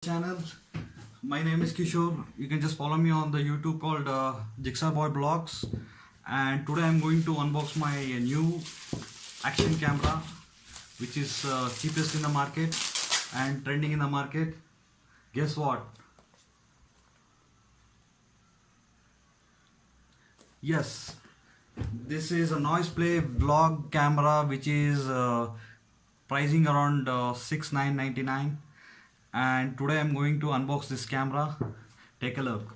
Channel. My name is Kishore. You can just follow me on the YouTube called Jigsaw Boy Blogs. And today I'm going to unbox my new action camera, which is cheapest in the market and trending in the market. Guess what? Yes, this is a noise play vlog camera, which is pricing around 6,999. And today I'm going to unbox this camera. Take a look.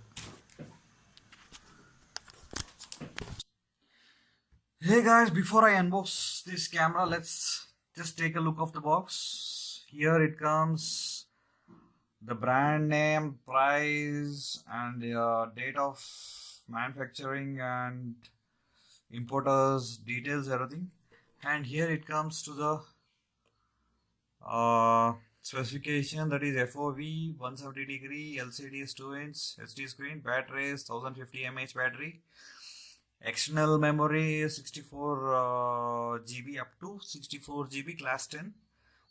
Hey guys, before I unbox this camera, let's just take a look of the box. Here it comes, the brand name, price, and date of manufacturing and importers details, everything. And here it comes to the specification, that is FOV 170 degree, LCD is 2-inch, HD screen, battery is 1050 mAh battery, external memory is 64 GB up to 64 GB class 10,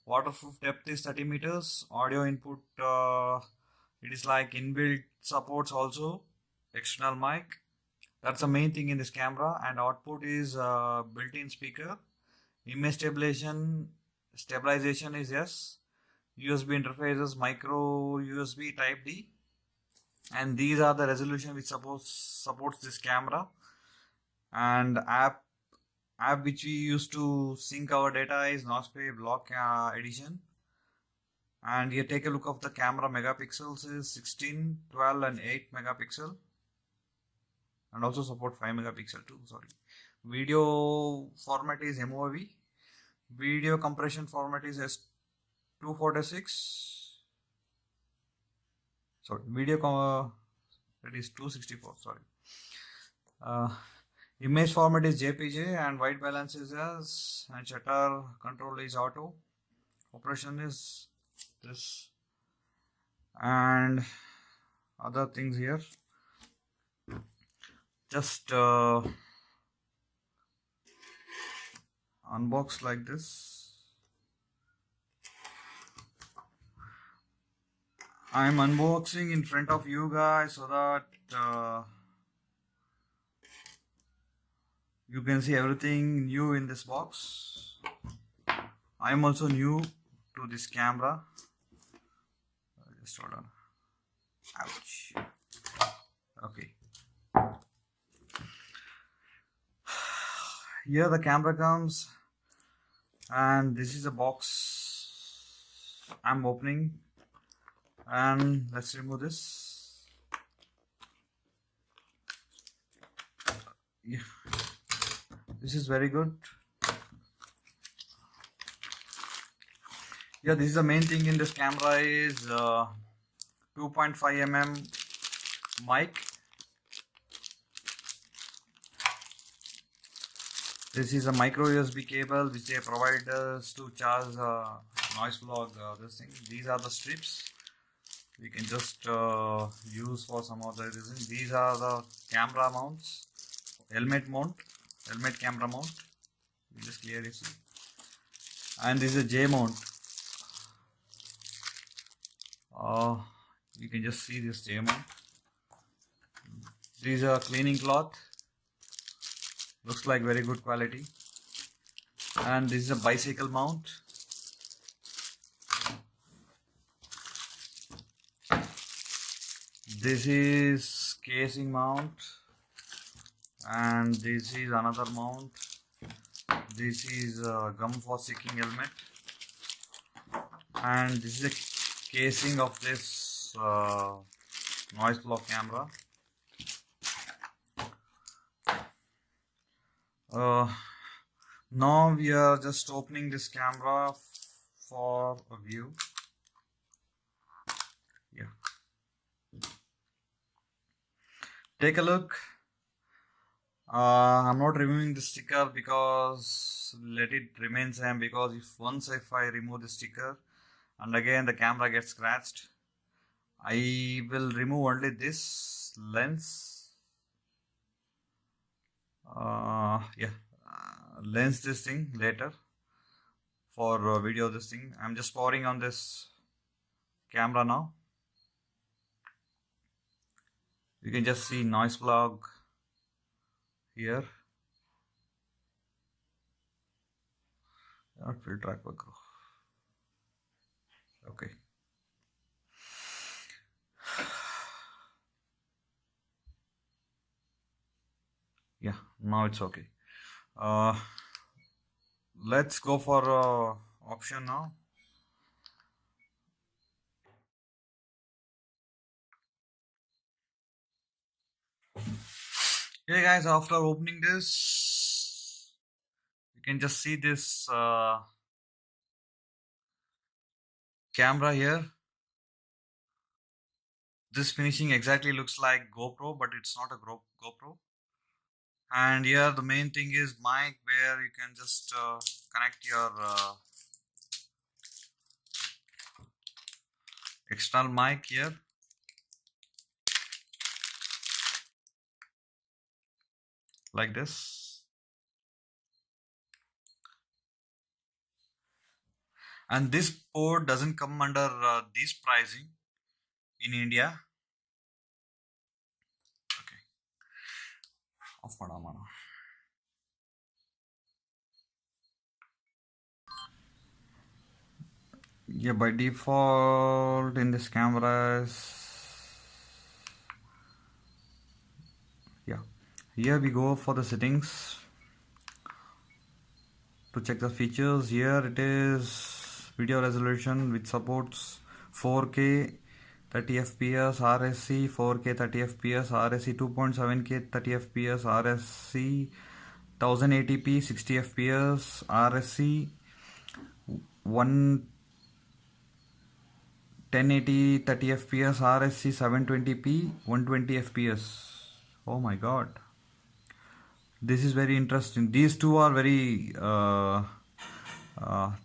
waterproof depth is 30 meters, audio input it is like inbuilt supports also external mic. That's the main thing in this camera. And output is built-in speaker. Image stabilization is yes. USB interfaces, micro USB type D, and these are the resolution which supports this camera. And app which we use to sync our data is Nosplay Block Edition. And here take a look of the camera megapixels is 16, 12 and 8 megapixel, and also support 5 megapixel too. Sorry. Video format is MOV. Video compression format is S246. Sorry, that is 264. Sorry. Image format is JPG, and white balance is S, and shutter control is auto. Operation is this, and other things here. Just unbox like this. I'm unboxing in front of you guys so that you can see everything new in this box. I'm also new to this camera. Just hold on. Ouch. Okay. Here the camera comes, and this is a box I'm opening. And let's remove this. Yeah, this is very good. Yeah, this is the main thing in this camera is 2.5 mm mic. This is a micro USB cable which they provide us to charge noise vlog this thing. These are the strips we can just use for some other reason. These are the camera mounts, helmet camera mount. You just clearly see. And this is a J mount. You can just see this J mount. These are cleaning cloth. Looks like very good quality. And this is a bicycle mount. This is casing mount, and this is another mount. This is gum for sticking helmet, and this is a casing of this noise block camera. Now we are just opening this camera for a view. Yeah. Take a look. I'm not removing the sticker because let it remain same, because if I remove the sticker and again the camera gets scratched, I will remove only this lens. Lens this thing later for video this thing. I'm just powering on this camera now. You can just see noise log here. Not field track macro. Okay. Yeah, now it's okay. Let's go for option now. Hey guys, after opening this, you can just see this camera here. This finishing exactly looks like GoPro, but it's not a GoPro. And here the main thing is mic, where you can just connect your external mic here. Like this. And this port doesn't come under this pricing in India. Okay. Off madam. Yeah, by default in this cameras, yeah, here we go for the settings to check the features. Here it is video resolution, which supports 4K 30 fps RSC, 4K 30 fps RSC, 2.7K 30 fps RSC, 1080p 60 fps RSC, 1080 30 fps RSC, 720p 120 fps. Oh my god, this is very interesting. These two are very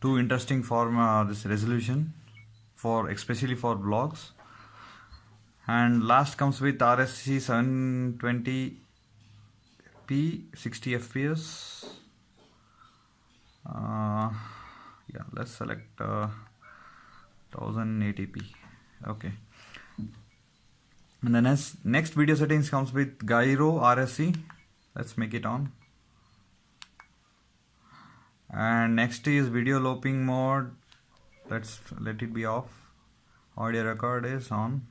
too interesting for this resolution, for especially for vlogs. And last comes with RSC 720p 60 fps. Yeah, let's select 1080p. Okay. And the next video settings comes with gyro RSC. Let's make it on. And next is video looping mode. Let's let it be off. Audio record is on.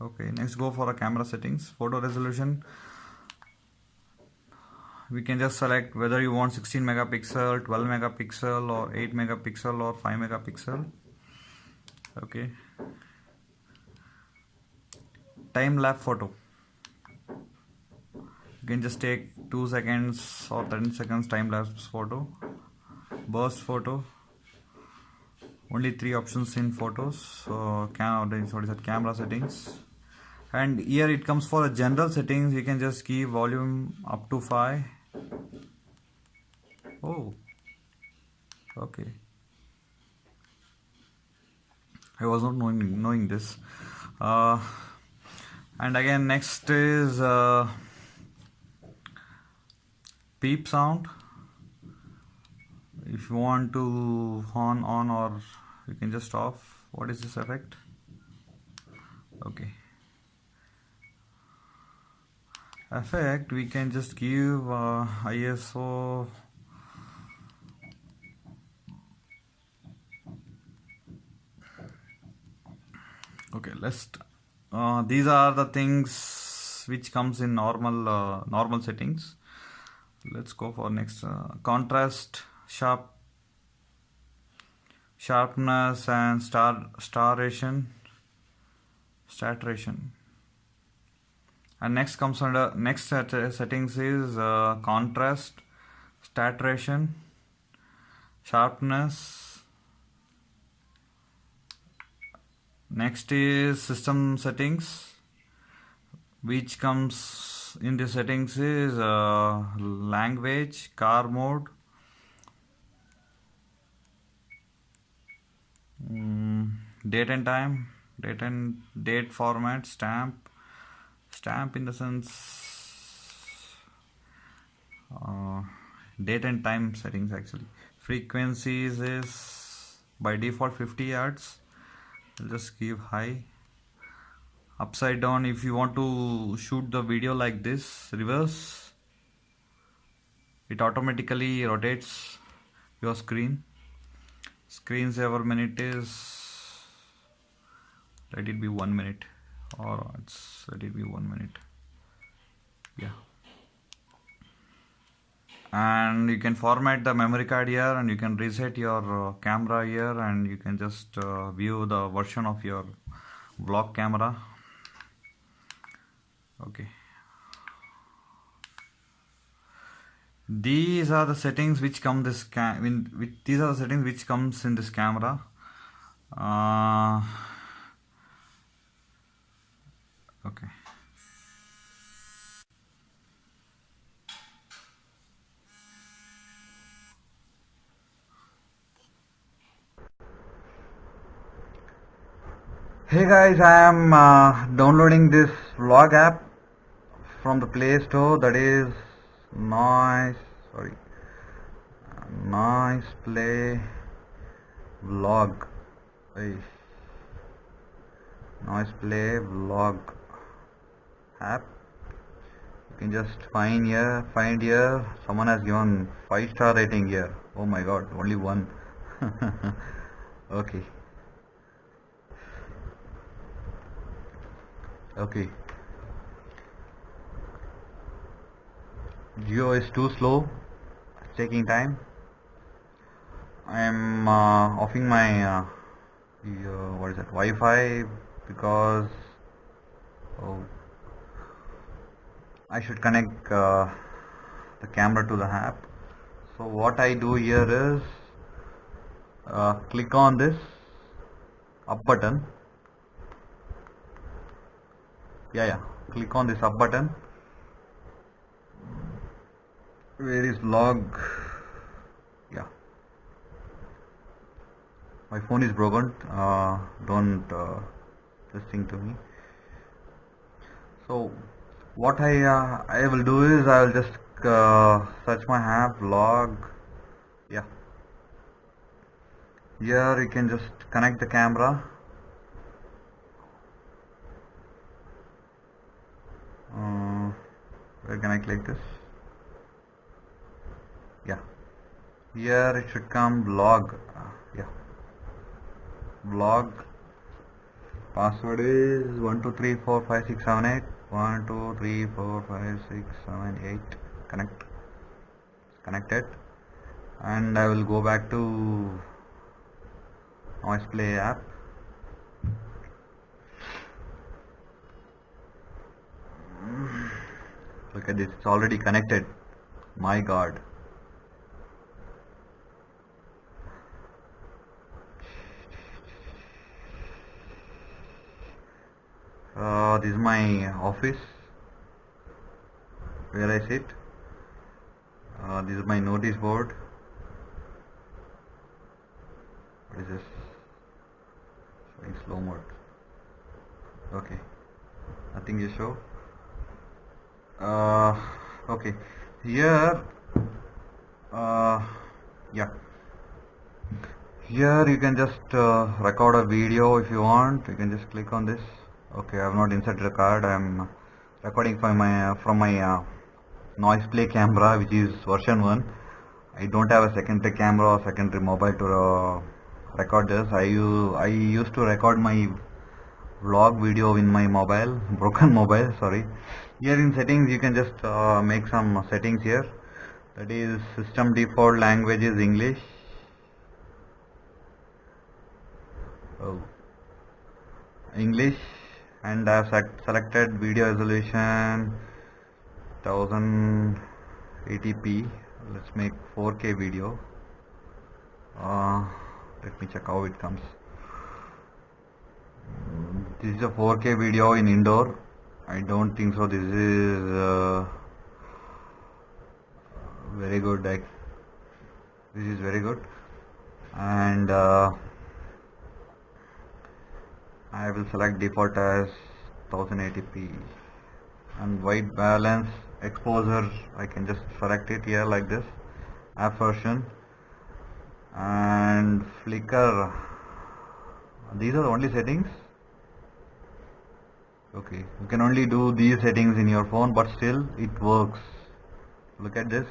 Okay, next go for a camera settings. Photo resolution, we can just select whether you want 16 megapixel, 12 megapixel, or 8 megapixel, or 5 megapixel. Okay. Time lapse photo, you can just take 2 seconds or 10 seconds time lapse photo. Burst photo, only 3 options in photos. So camera settings. And here it comes for a general settings. You can just keep volume up to 5. Oh, okay, I was not knowing this. And again, next is peep sound. If you want to on, or you can just off. What is this effect? Okay, effect, we can just give ISO. Okay, let's these are the things which comes in normal settings. Let's go for next. Contrast, sharpness, and saturation. And next comes under next settings is contrast, saturation, sharpness. Next is system settings, which comes in the settings is language, car mode, date and time, date format, stamp in the sense date and time settings actually. Frequencies is by default 50 Hz. I'll just give high. upside down. If you want to shoot the video like this, reverse, it automatically rotates your screen. Screensaver minute is, let it be 1 minute, or let it be 1 minute. Yeah. And you can format the memory card here, and you can reset your camera here, and you can just view the version of your vlog camera. Okay, these are the settings which come this these are the settings which comes in this camera. Okay. Hey guys, I am downloading this vlog app from the Play Store, that is Noise Play Vlog. Noise Play Vlog app. You can just find here. Someone has given 5-star rating here. Oh my god, only one. Okay. Geo is too slow, it's taking time. I am offing my Wi-Fi, because I should connect the camera to the app. So what I do here is click on this up button. Click on this up button. Where is vlog? Yeah, my phone is broken. Don't listen to me. So what I will do is I will just search my app vlog. Yeah, here you can just connect the camera. Where can I click this? Yeah, here it should come vlog. Vlog. Password is 1234567 1234567 connected, and I will go back to Noise Play app. Look at this, it's already connected. My god. This is my office where I sit. This is my notice board. What is this? Showing slow mode. Okay, nothing to show. Okay, here here you can just record a video if you want. You can just click on this. Okay, I have not inserted a card. I am recording from my Noise Play camera, which is version 1. I don't have a secondary camera or secondary mobile to record this. I used to record my vlog video in my mobile, broken mobile, sorry. Here in settings you can just make some settings here. That is, system default language is English. English, and I have selected video resolution 1080p. Let's make 4K video. Let me check how it comes. This is a 4K video in indoor. I don't think so. This is very good. This is very good, and I will select default as 1080p, and white balance exposure I can just select it here like this. App version and flicker. These are the only settings. Okay, you can only do these settings in your phone, but still it works. Look at this.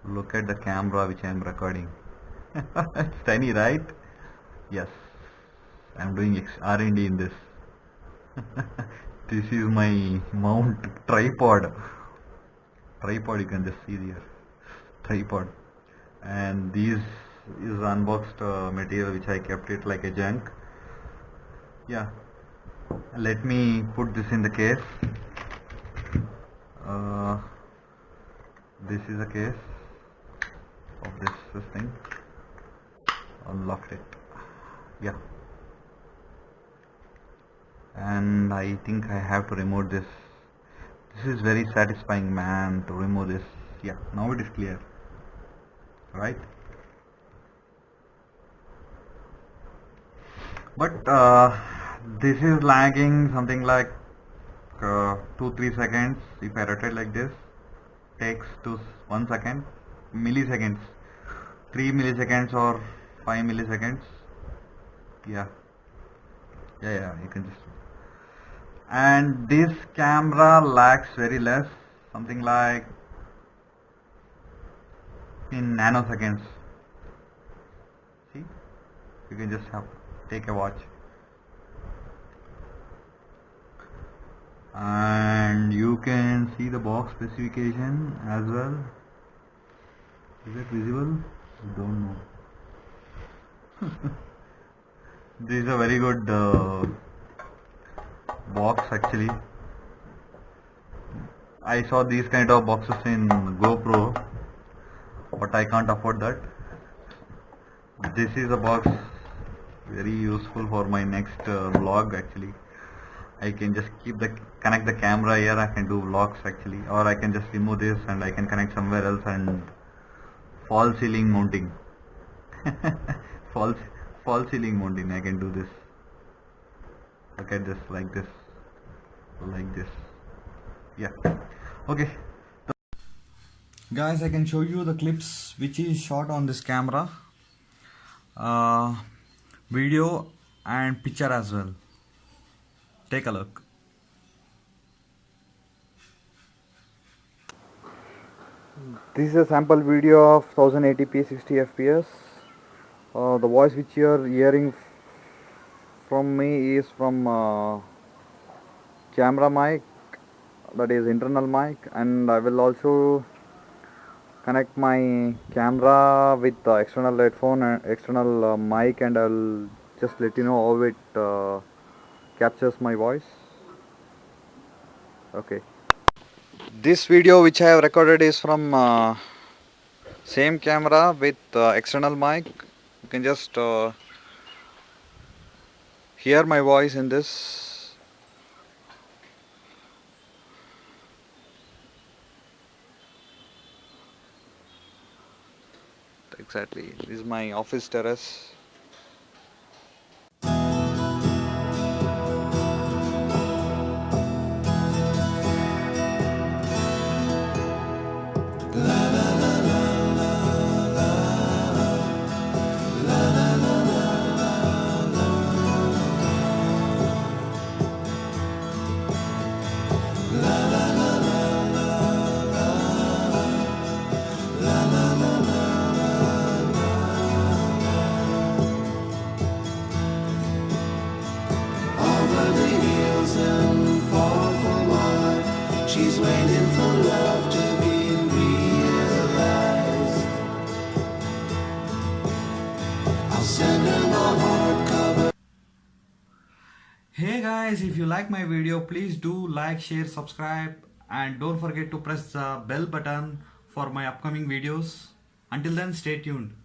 Look at the camera which I am recording. It's tiny, right? Yes, I'm doing R&D in this. This is my mount tripod. Tripod, you can just see here. Tripod. And these is unboxed material which I kept it like a junk. Yeah. Let me put this in the case. Uh, this is a case of this thing. Unlocked it. Yeah. And I think I have to remove this. This is very satisfying, man, to remove this. Yeah, now it is clear, right? But this is lagging something like 2-3 seconds. If I rotate like this, takes to 1 second, milliseconds, 3 milliseconds or 5 milliseconds. Yeah, you can just. And this camera lags very less, something like in nanoseconds. See, you can just take a watch. And you can see the box specification as well. Is it visible? I don't know. This is a very good box actually. I saw these kind of boxes in GoPro, but I can't afford that. This is a box very useful for my next vlog actually. I can just connect the camera here. I can do vlogs actually, or I can just remove this and I can connect somewhere else and false ceiling mounting. false ceiling mounting. I can do this. Look at this, like this, like this. Yeah. Okay. Guys, I can show you the clips which is shot on this camera. Video and picture as well. Take a look. This is a sample video of 1080p 60 fps. The voice which you are hearing from me is from camera mic, that is internal mic, and I will also connect my camera with the external headphone and external mic, and I'll just let you know how it captures my voice. Okay. This video which I have recorded is from same camera with external mic. You can just hear my voice in this. Exactly, this is my office terrace. She's waiting for love to be realized. I'll send her the hardcover. Hey guys, if you like my video, please do like, share, subscribe, and don't forget to press the bell button for my upcoming videos. Until then, stay tuned.